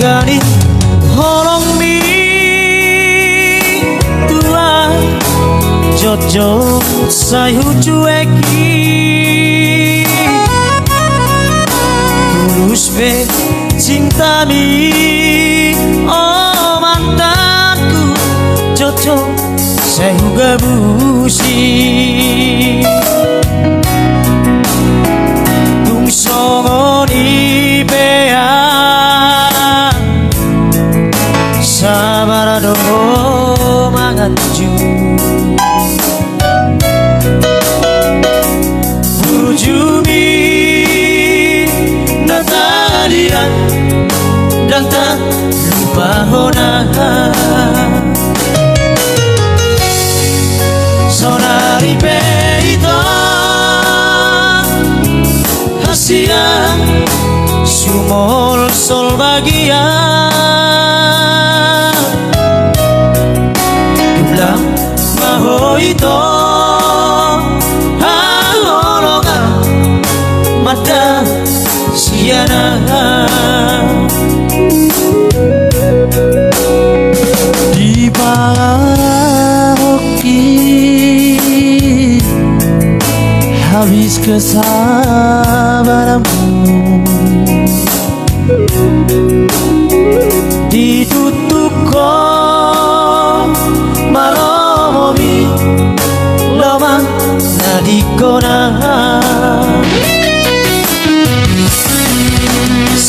gani holong mi tua jojo sayu cueki tulus be cinta mi oh mantanku jojo sayu gabusi tung songoni bea sabar do manganju Burujumi Natalia dan tak lupa hona sonari peito hasia sumol sol bagia bilang maho itu halologa mata siana di hoki habis kesabaranmu ditutup kau maromobi lama nadikona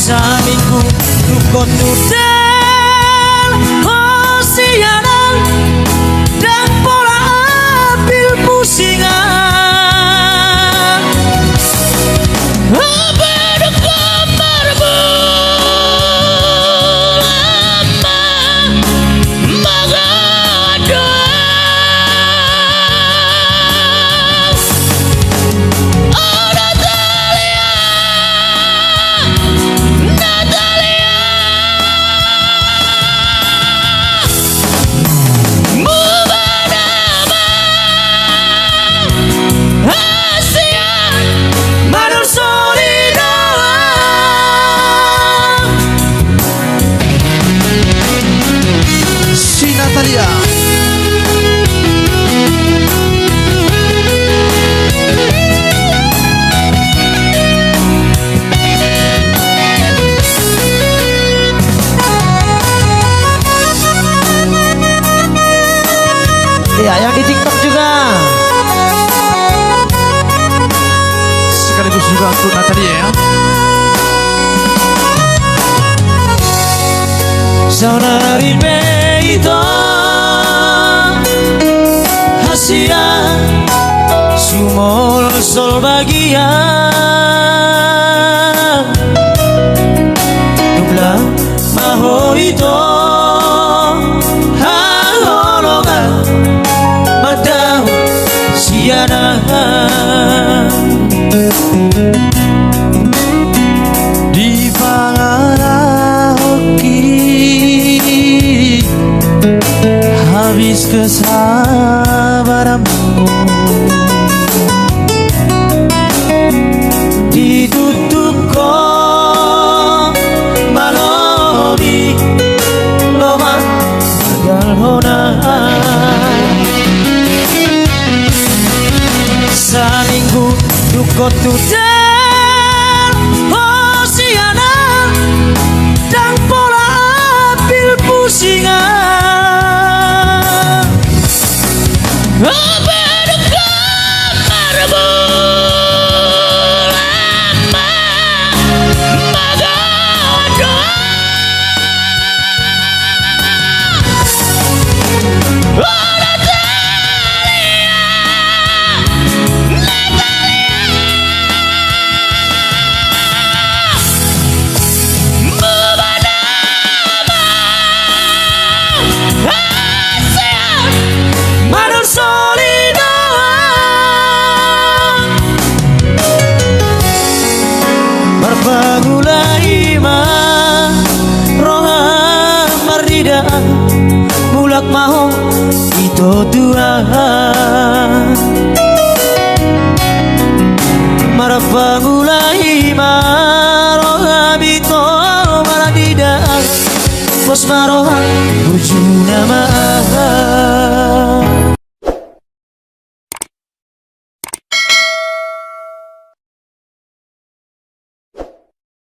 samiku dukot nudel hosianan dan pola apil pusingan abaduk kamar bulama magadoa Natalia. ya yang di TikTok juga sekaligus juga untuk Natalia ya. sonari peito hasia sumol sol bagia dubla maho itu halologa madaw siana Di hoki habis kesabaranmu ditutup kau malobi loma gagal hona saminggu dukot tudel hosiana dan pola apil pusingan abaduk kamar bulama magadoa Pagulai ma roha mardida mulak maho itu Tuhan marapagulai ma roha bito mardida maroha